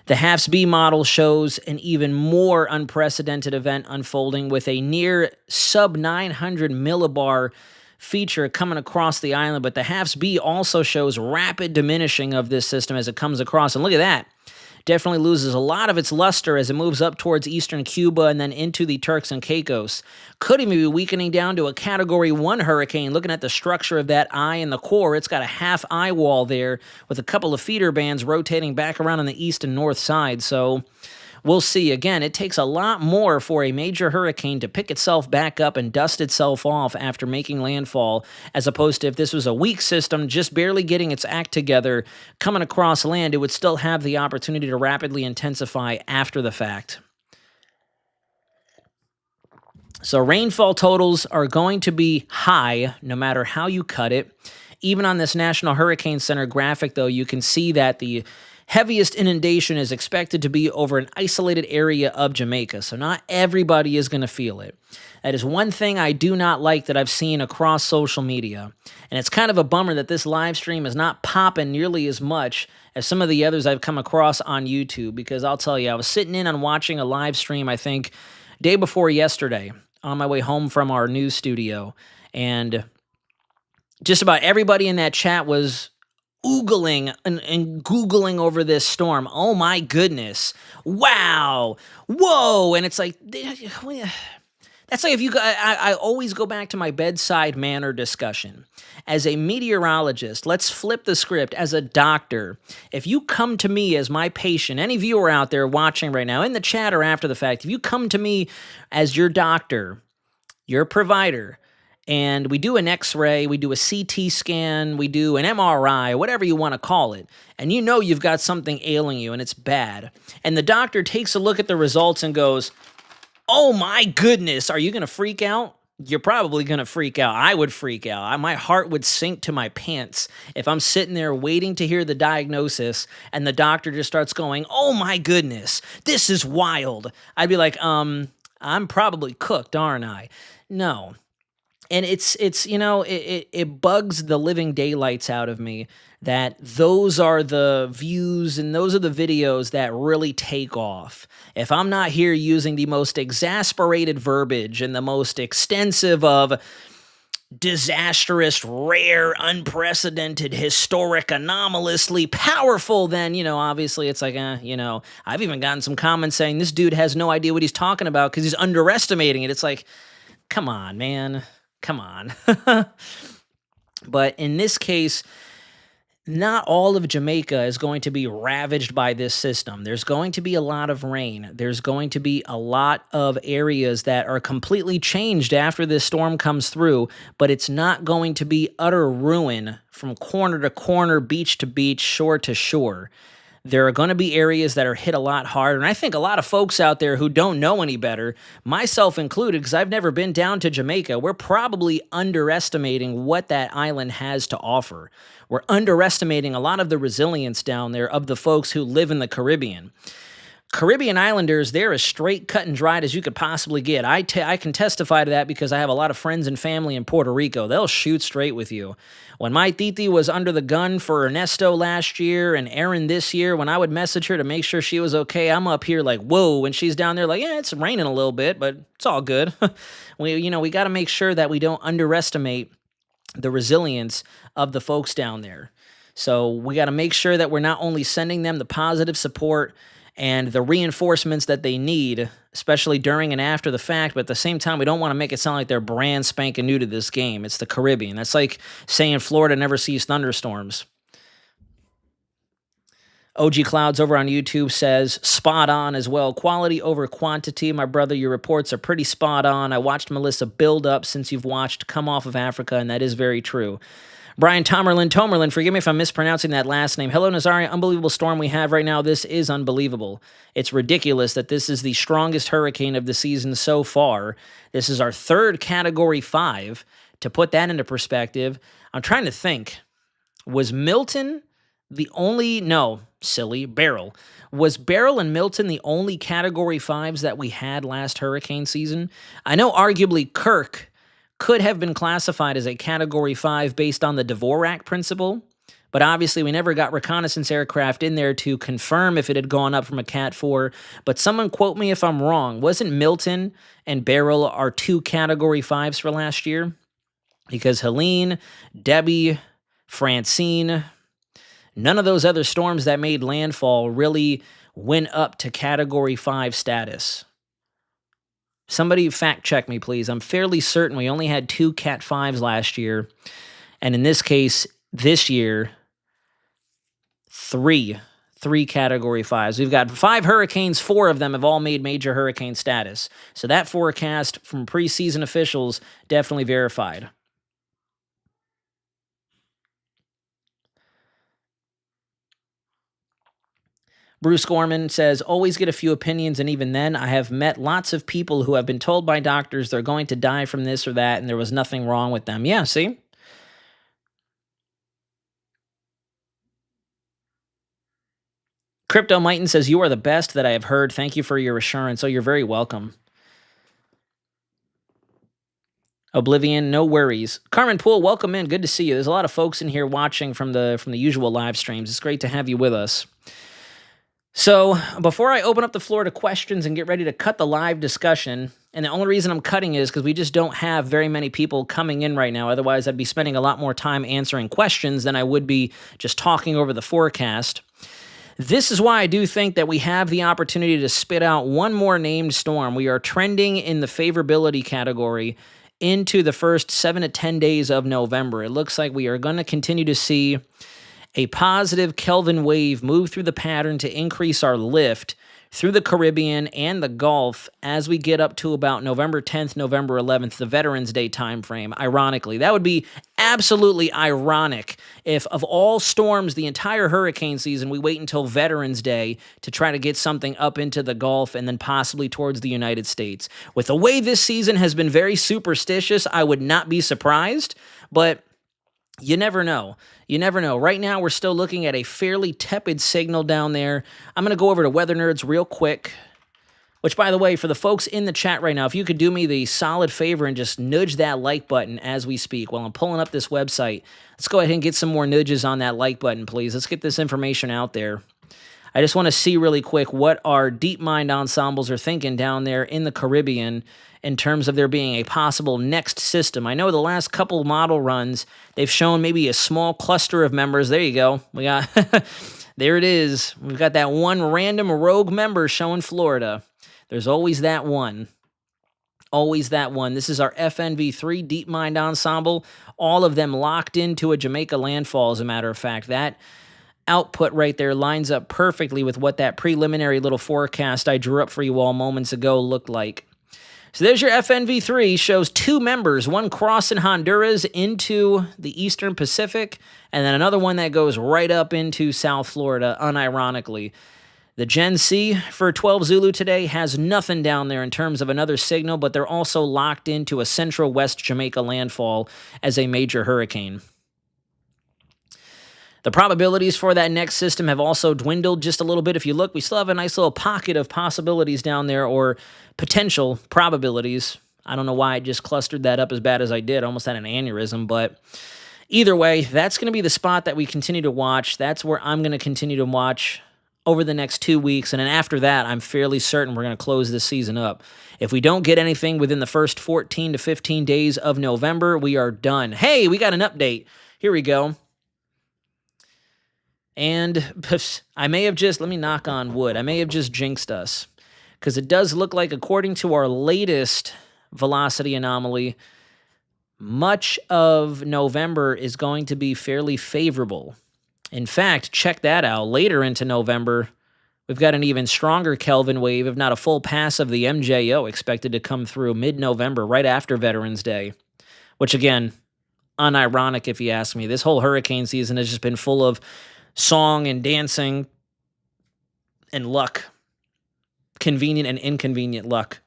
The HAFS B model shows an even more unprecedented event unfolding with a near sub 900 millibar feature coming across the island, but the HAFS B also shows rapid diminishing of this system as it comes across. And look at that. Definitely loses a lot of its luster as it moves up towards eastern Cuba and then into the Turks and Caicos. Could even be weakening down to a Category 1 hurricane. Looking at the structure of that eye and the core, it's got a half eye wall there with a couple of feeder bands rotating back around on the east and north side. So we'll see. Again, it takes a lot more for a major hurricane to pick itself back up and dust itself off after making landfall, as opposed to if this was a weak system just barely getting its act together, coming across land, it would still have the opportunity to rapidly intensify after the fact. So rainfall totals are going to be high no matter how you cut it. Even on this National Hurricane Center graphic, though, you can see that the heaviest inundation is expected to be over an isolated area of Jamaica, so not everybody is going to feel it. That is one thing I do not like that I've seen across social media, and it's kind of a bummer that this live stream is not popping nearly as much as some of the others I've come across on YouTube, because I'll tell you, I was sitting in on watching a live stream, I think, day before yesterday, on my way home from our news studio, and just about everybody in that chat was oogling and Googling over this storm. Oh my goodness. Wow. Whoa. And it's like, that's like if you, I always go back to my bedside manner discussion. As a meteorologist, let's flip the script. As a doctor, if you come to me as my patient, any viewer out there watching right now, in the chat or after the fact, if you come to me as your doctor, your provider, and we do an X-ray, we do a CT scan, we do an MRI, whatever you want to call it, and you know you've got something ailing you and it's bad, and the doctor takes a look at the results and goes, oh my goodness, are you going to freak out? You're probably going to freak out. I would freak out. My heart would sink to my pants if I'm sitting there waiting to hear the diagnosis and the doctor just starts going, oh my goodness, this is wild. I'd be like, I'm probably cooked, aren't I? No. And it's you know, it bugs the living daylights out of me that those are the views and those are the videos that really take off. If I'm not here using the most exasperated verbiage and the most extensive of disastrous, rare, unprecedented, historic, anomalously powerful, then, you know, obviously it's like, you know, I've even gotten some comments saying this dude has no idea what he's talking about because he's underestimating it. It's like, come on, man. Come on. But in this case, not all of Jamaica is going to be ravaged by this system. There's going to be a lot of rain. There's going to be a lot of areas that are completely changed after this storm comes through, but it's not going to be utter ruin from corner to corner, beach to beach, shore to shore. There are going to be areas that are hit a lot harder, and I think a lot of folks out there who don't know any better, myself included, because I've never been down to Jamaica, we're probably underestimating what that island has to offer. We're underestimating a lot of the resilience down there of the folks who live in the Caribbean. Caribbean Islanders, they're as straight, cut, and dried as you could possibly get. I can testify to that because I have a lot of friends and family in Puerto Rico. They'll shoot straight with you. When my titi was under the gun for Ernesto last year and Erin this year, when I would message her to make sure she was okay, I'm up here like, whoa, and she's down there like, yeah, it's raining a little bit, but it's all good. We got to make sure that we don't underestimate the resilience of the folks down there. So we got to make sure that we're not only sending them the positive support and the reinforcements that they need, especially during and after the fact, but at the same time, we don't want to make it sound like they're brand spanking new to this game. It's the Caribbean. That's like saying Florida never sees thunderstorms. OG Clouds over on YouTube says, spot on as well. Quality over quantity. My brother, your reports are pretty spot on. I watched Melissa build up since you've watched Come Off of Africa, and that is very true. Brian Tomerlin, forgive me if I'm mispronouncing that last name. Hello, Nazaria. Unbelievable storm we have right now. This is unbelievable. It's ridiculous that this is the strongest hurricane of the season so far. This is our third Category 5. To put that into perspective, I'm trying to think. Was Milton the only... No, silly. Beryl. Was Beryl and Milton the only Category 5s that we had last hurricane season? I know arguably Kirk could have been classified as a Category 5 based on the Dvorak principle, But obviously, we never got reconnaissance aircraft in there to confirm if it had gone up from a Cat 4. But someone quote me if I'm wrong. Wasn't Milton and Beryl our 2 Category 5s for last year? Because Helene, Debbie, Francine, none of those other storms that made landfall really went up to Category 5 status. Somebody fact check me, please. I'm fairly certain we only had 2 Cat 5s last year. And in this case, this year, 3 Category 5s. We've got 5 hurricanes, 4 of them have all made major hurricane status. So that forecast from preseason officials definitely verified. Bruce Gorman says, always get a few opinions, and even then, I have met lots of people who have been told by doctors they're going to die from this or that, and there was nothing wrong with them. Yeah, see? Crypto Mighton says, you are the best that I have heard. Thank you for your assurance. Oh, you're very welcome. Oblivion, no worries. Carmen Poole, welcome in. Good to see you. There's a lot of folks in here watching from the usual live streams. It's great to have you with us. So before I open up the floor to questions and get ready to cut the live discussion, and the only reason I'm cutting is because we just don't have very many people coming in right now. Otherwise, I'd be spending a lot more time answering questions than I would be just talking over the forecast. This is why I do think that we have the opportunity to spit out one more named storm. We are trending in the favorability category into the first 7 to 10 days of November. It looks like we are going to continue to see a positive Kelvin wave move through the pattern to increase our lift through the Caribbean and the Gulf as we get up to about November 10th, November 11th, the Veterans Day timeframe. Ironically, that would be absolutely ironic if, of all storms the entire hurricane season, we wait until Veterans Day to try to get something up into the Gulf and then possibly towards the United States. With the way this season has been very superstitious, I would not be surprised, but you never know. You never know. Right now, we're still looking at a fairly tepid signal down there. I'm going to go over to Weather Nerds real quick, which, by the way, for the folks in the chat right now, if you could do me the solid favor and just nudge that like button as we speak while I'm pulling up this website. Let's go ahead and get some more nudges on that like button, please. Let's get this information out there. I just want to see really quick what our deep mind ensembles are thinking down there in the Caribbean in terms of there being a possible next system. I know the last couple model runs, they've shown maybe a small cluster of members. There you go. We got, there it is. We've got that one random rogue member showing Florida. There's always that one. Always that one. This is our FNV3 Deep Mind Ensemble. All of them locked into a Jamaica landfall, as a matter of fact. That output right there lines up perfectly with what that preliminary little forecast I drew up for you all moments ago looked like. So there's your FNV3, shows 2 members, one crossing Honduras into the Eastern Pacific, and then another one that goes right up into South Florida, unironically. The Gen C for 12 Zulu today has nothing down there in terms of another signal, but they're also locked into a central West Jamaica landfall as a major hurricane. The probabilities for that next system have also dwindled just a little bit. If you look, we still have a nice little pocket of possibilities down there, or potential probabilities. I don't know why I just clustered that up as bad as I did. I almost had an aneurysm, but either way, that's going to be the spot that we continue to watch. That's where I'm going to continue to watch over the next 2 weeks, and then after that, I'm fairly certain we're going to close this season up. If we don't get anything within the first 14 to 15 days of November, we are done. Hey, we got an update. Here we go. And I may have just, let me knock on wood, I may have just jinxed us, because it does look like, according to our latest velocity anomaly, much of November is going to be fairly favorable. In fact, check that out. Later into November, we've got an even stronger Kelvin wave, if not a full pass of the MJO, expected to come through mid-November, right after Veterans Day, which, again, unironic if you ask me. This whole hurricane season has just been full of song and dancing and luck. Convenient and inconvenient luck.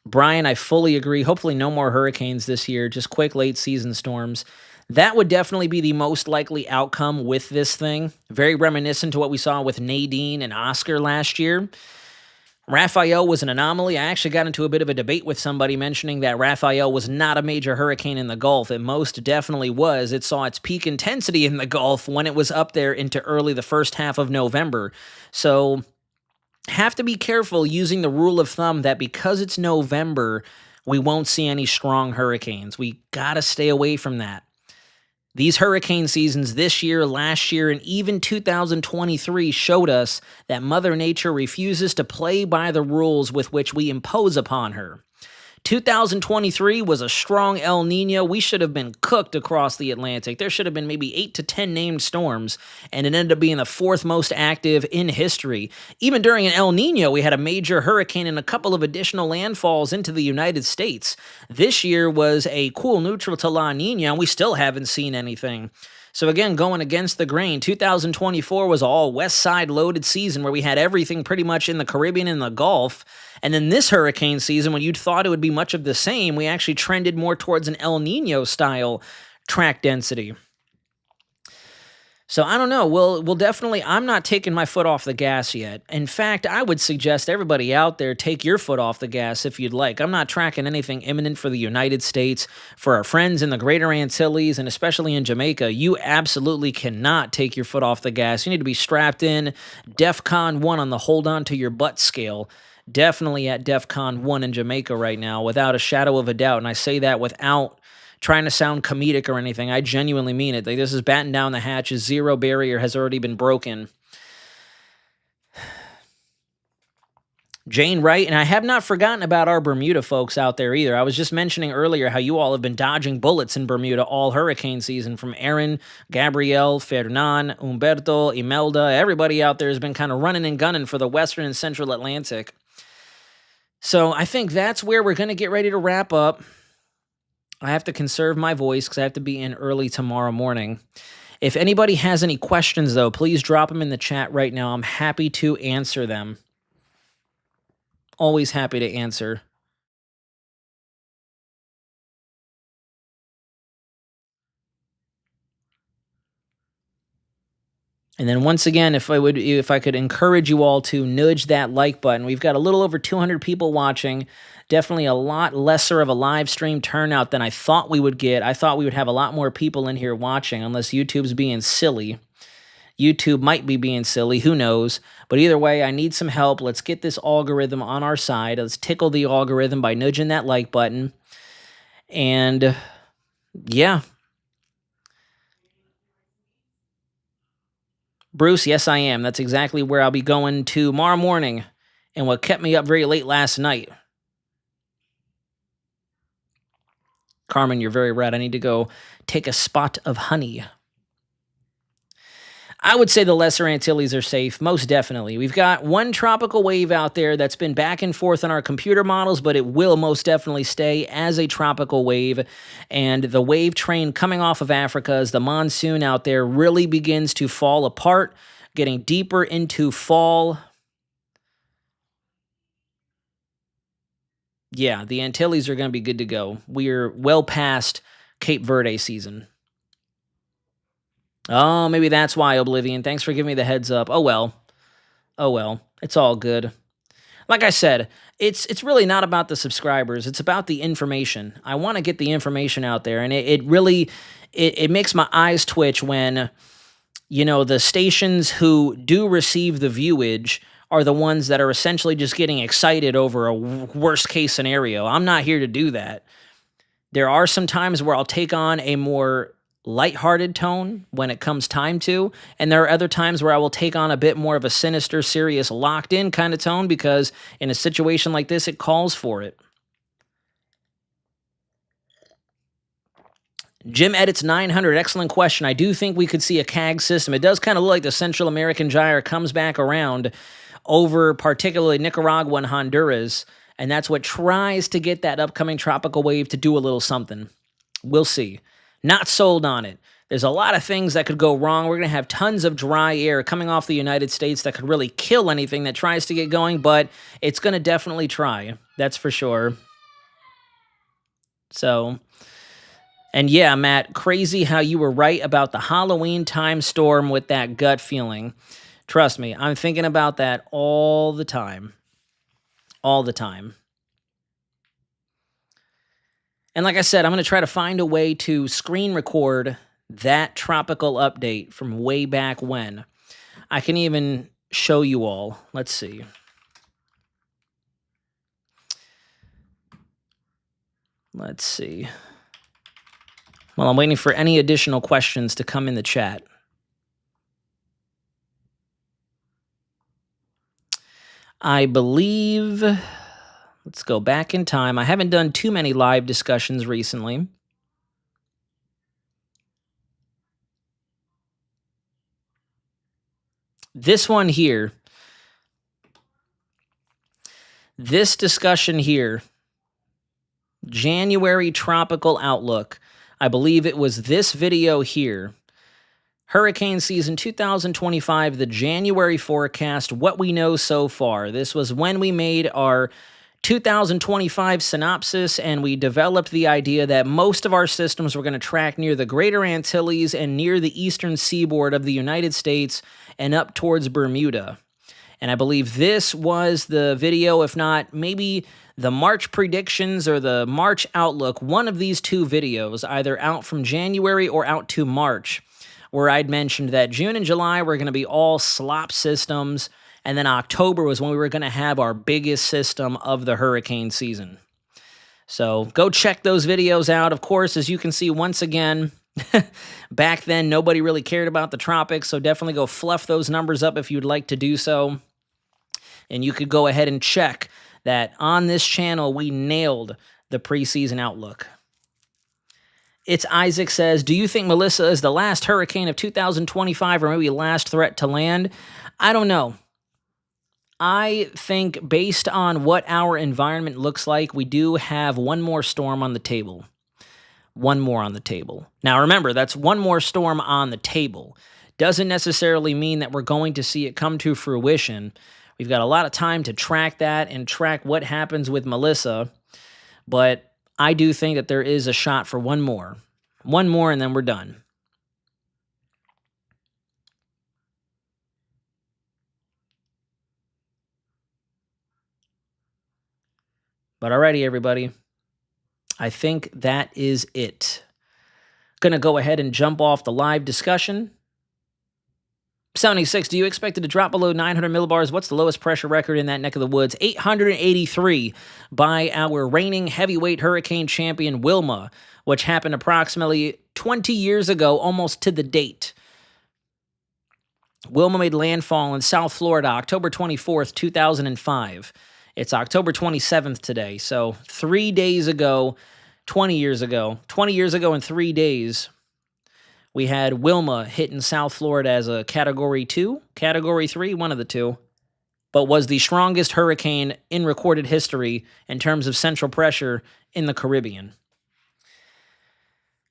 Brian, I fully agree. Hopefully no more hurricanes this year, just quick late season storms. That would definitely be the most likely outcome with this thing. Very reminiscent to what we saw with Nadine and Oscar last year. Raphael was an anomaly. I actually got into a bit of a debate with somebody mentioning that Raphael was not a major hurricane in the Gulf. It most definitely was. It saw its peak intensity in the Gulf when it was up there into early the first half of November. So have to be careful using the rule of thumb that because it's November, we won't see any strong hurricanes. We got to stay away from that. These hurricane seasons this year, last year, and even 2023 showed us that Mother Nature refuses to play by the rules with which we impose upon her. 2023 was a strong El Nino. We should have been cooked across the Atlantic. There should have been maybe 8 to 10 named storms, and it ended up being the 4th most active in history. Even during an El Nino, we had a major hurricane and a couple of additional landfalls into the United States. This year was a cool neutral to La Nina, and we still haven't seen anything. So again, going against the grain, 2024 was all west side loaded season where we had everything pretty much in the Caribbean and the Gulf. And then this hurricane season, when you'd thought it would be much of the same, we actually trended more towards an El Nino style track density. So I don't know. We'll definitely, I'm not taking my foot off the gas yet. In fact, I would suggest everybody out there take your foot off the gas if you'd like. I'm not tracking anything imminent for the United States. For our friends in the Greater Antilles and especially in Jamaica, you absolutely cannot take your foot off the gas. You need to be strapped in. DEFCON 1 on the hold on to your butt scale. Definitely at DEFCON 1 in Jamaica right now, without a shadow of a doubt. And I say that without trying to sound comedic or anything. I genuinely mean it. Like, this is batten down the hatches. Zero barrier has already been broken. Jane Wright, and I have not forgotten about our Bermuda folks out there either. I was just mentioning earlier how you all have been dodging bullets in Bermuda all hurricane season, from Aaron, Gabrielle, Fernan, Humberto, Imelda. Everybody out there has been kind of running and gunning for the Western and Central Atlantic. So I think that's where we're going to get ready to wrap up. I have to conserve my voice because I have to be in early tomorrow morning. If anybody has any questions, though, please drop them in the chat right now. I'm happy to answer them. Always happy to answer. And then once again, if I could encourage you all to nudge that like button. We've got a little over 200 people watching. Definitely a lot lesser of a live stream turnout than I thought we would get. I thought we would have a lot more people in here watching, unless YouTube's being silly. YouTube might be being silly, who knows? But either way, I need some help. Let's get this algorithm on our side. Let's tickle the algorithm by nudging that like button. And yeah. Bruce, yes, I am. That's exactly where I'll be going tomorrow morning, and what kept me up very late last night. Carmen, you're very right. I need to go take a spot of honey. I would say the Lesser Antilles are safe, most definitely. We've got one tropical wave out there that's been back and forth on our computer models, but it will most definitely stay as a tropical wave. And the wave train coming off of Africa as the monsoon out there really begins to fall apart, getting deeper into fall. Yeah, the Antilles are going to be good to go. We're well past Cape Verde season. Oh, maybe that's why, Oblivion. Thanks for giving me the heads up. Oh, well. Oh, well. It's all good. Like I said, it's really not about the subscribers. It's about the information. I want to get the information out there, and it really makes my eyes twitch when, you know, the stations who do receive the viewage are the ones that are essentially just getting excited over a worst-case scenario. I'm not here to do that. There are some times where I'll take on a more lighthearted tone when it comes time to, and there are other times where I will take on a bit more of a sinister, serious, locked-in kind of tone, because in a situation like this, it calls for it. Jim Edits 900, excellent question. I do think we could see a CAG system. It does kind of look like the Central American gyre comes back around over particularly Nicaragua and Honduras, and that's what tries to get that upcoming tropical wave to do a little something. We'll see. Not sold on it. There's a lot of things that could go wrong. We're going to have tons of dry air coming off the United States that could really kill anything that tries to get going, but it's going to definitely try. That's for sure. So, and yeah, Matt, crazy how you were right about the Halloween time storm with that gut feeling. Trust me, I'm thinking about that all the time. all the time. And like I said, I'm going to try to find a way to screen record that tropical update from way back when. I can even show you all. Let's see. Let's see. Well, I'm waiting for any additional questions to come in the chat. I believe, let's go back in time. I haven't done too many live discussions recently. This one here, this discussion here, January tropical outlook. I believe it was this video here. Hurricane season 2025, the January forecast, what we know so far. This was when we made our 2025 synopsis, and we developed the idea that most of our systems were going to track near the Greater Antilles and near the eastern seaboard of the United States and up towards Bermuda. And I believe this was the video, if not maybe the March predictions or the March outlook, one of these two videos, either out from January or out to March, where I'd mentioned that June and July were going to be all slop systems, and then October was when we were going to have our biggest system of the hurricane season. So go check those videos out. Of course, as you can see, once again, back then nobody really cared about the tropics, so definitely go fluff those numbers up if you'd like to do so. And you could go ahead and check that on this channel we nailed the preseason outlook. It's Isaac says, do you think Melissa is the last hurricane of 2025 or maybe last threat to land? I don't know. I think based on what our environment looks like, we do have one more storm on the table. One more on the table. Now remember, that's one more storm on the table. Doesn't necessarily mean that we're going to see it come to fruition. We've got a lot of time to track that and track what happens with Melissa, but I do think that there is a shot for one more. One more, and then we're done. But alrighty, everybody. I think that is it. Gonna go ahead and jump off the live discussion. 76, do you expect it to drop below 900 millibars? What's the lowest pressure record in that neck of the woods? 883 by our reigning heavyweight hurricane champion, Wilma, which happened approximately 20 years ago, almost to the date. Wilma made landfall in South Florida, October 24th, 2005. It's October 27th today, so 3 days ago, 20 years ago in 3 days, we had Wilma hit in South Florida as a Category 2, Category 3, one of the two, but was the strongest hurricane in recorded history in terms of central pressure in the Caribbean.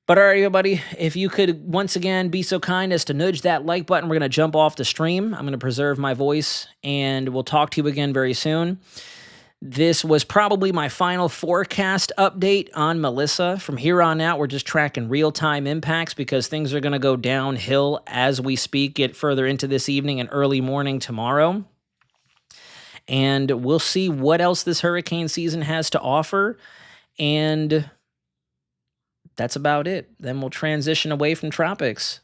But all right, everybody, if you could once again be so kind as to nudge that like button, we're going to jump off the stream. I'm going to preserve my voice, and we'll talk to you again very soon. This was probably my final forecast update on Melissa. From here on out, we're just tracking real-time impacts because things are going to go downhill as we speak, get further into this evening and early morning tomorrow. And we'll see what else this hurricane season has to offer. And that's about it. Then we'll transition away from tropics.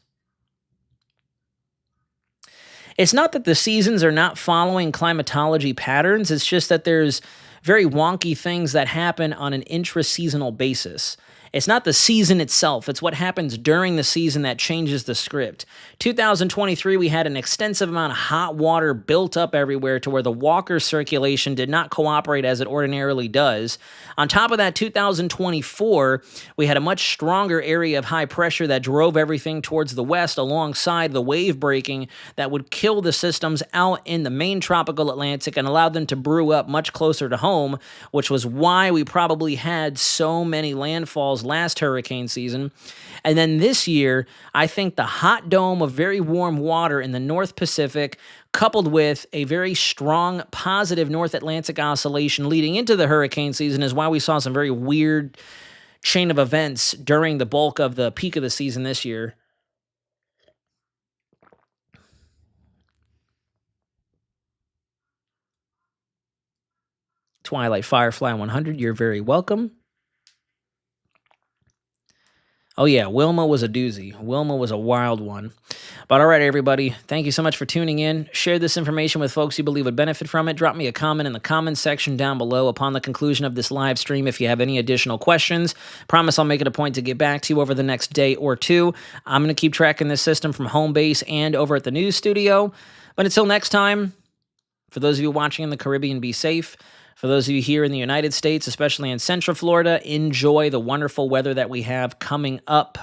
It's not that the seasons are not following climatology patterns. It's just that there's very wonky things that happen on an intra-seasonal basis. It's not the season itself. It's what happens during the season that changes the script. 2023, we had an extensive amount of hot water built up everywhere to where the Walker circulation did not cooperate as it ordinarily does. On top of that, 2024, we had a much stronger area of high pressure that drove everything towards the west alongside the wave breaking that would kill the systems out in the main tropical Atlantic and allow them to brew up much closer to home, which was why we probably had so many landfalls last hurricane season. And then this year, I think the hot dome of very warm water in the North Pacific, coupled with a very strong positive North Atlantic oscillation leading into the hurricane season, is why we saw some very weird chain of events during the bulk of the peak of the season this year. Twilight Firefly 100, you're very welcome. Oh, yeah, Wilma was a doozy. Wilma was a wild one. But all right, everybody, thank you so much for tuning in. Share this information with folks you believe would benefit from it. Drop me a comment in the comments section down below upon the conclusion of this live stream if you have any additional questions. Promise I'll make it a point to get back to you over the next day or two. I'm going to keep tracking this system from home base and over at the news studio. But until next time, for those of you watching in the Caribbean, be safe. For those of you here in the United States, especially in Central Florida, enjoy the wonderful weather that we have coming up.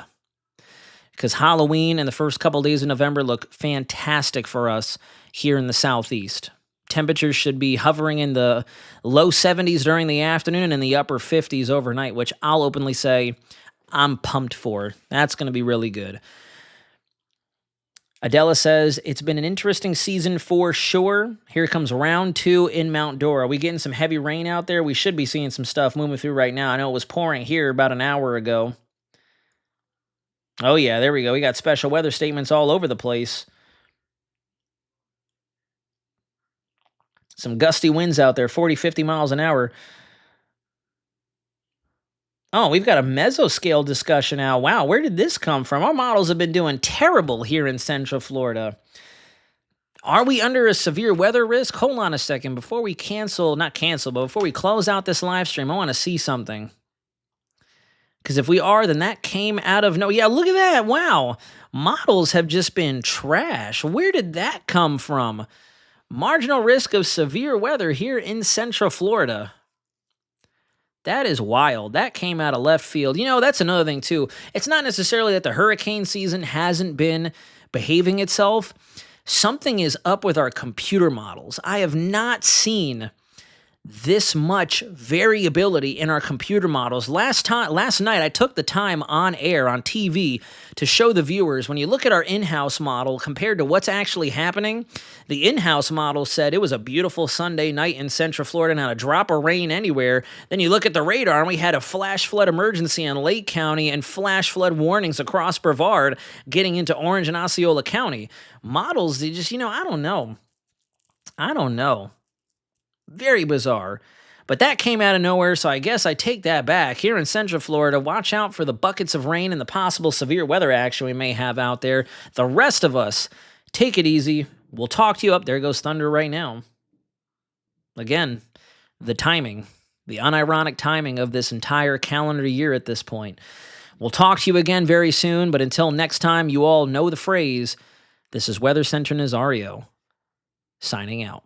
Because Halloween and the first couple days of November look fantastic for us here in the Southeast. Temperatures should be hovering in the low 70s during the afternoon and in the upper 50s overnight, which I'll openly say I'm pumped for. That's going to be really good. Adela says, it's been an interesting season for sure. Here comes round 2 in Mount Dora. Are we getting some heavy rain out there? We should be seeing some stuff moving through right now. I know it was pouring here about an hour ago. Oh, yeah, there we go. We got special weather statements all over the place. Some gusty winds out there, 40, 50 miles an hour. Oh, we've got a mesoscale discussion now. Wow, where did this come from? Our models have been doing terrible here in Central Florida. Are we under a severe weather risk? Hold on a second. Before we not cancel, but before we close out this live stream, I want to see something. Because if we are, then that came out of no. Yeah, look at that. Wow. Models have just been trash. Where did that come from? Marginal risk of severe weather here in Central Florida. That is wild. That came out of left field. You know, that's another thing, too. It's not necessarily that the hurricane season hasn't been behaving itself. Something is up with our computer models. I have not seen this much variability in our computer models. Last night, I took the time on air, on TV, to show the viewers, when you look at our in-house model compared to what's actually happening, the in-house model said it was a beautiful Sunday night in Central Florida, not a drop of rain anywhere. Then you look at the radar, and we had a flash flood emergency in Lake County and flash flood warnings across Brevard getting into Orange and Osceola County. Models, they just, I don't know. Very bizarre. But that came out of nowhere, so I guess I take that back. Here in Central Florida, watch out for the buckets of rain and the possible severe weather action we may have out there. The rest of us, take it easy. We'll talk to you up. There goes thunder right now. Again, the timing, the unironic timing of this entire calendar year at this point. We'll talk to you again very soon, but until next time, you all know the phrase. This is WxCenter Nazario, signing out.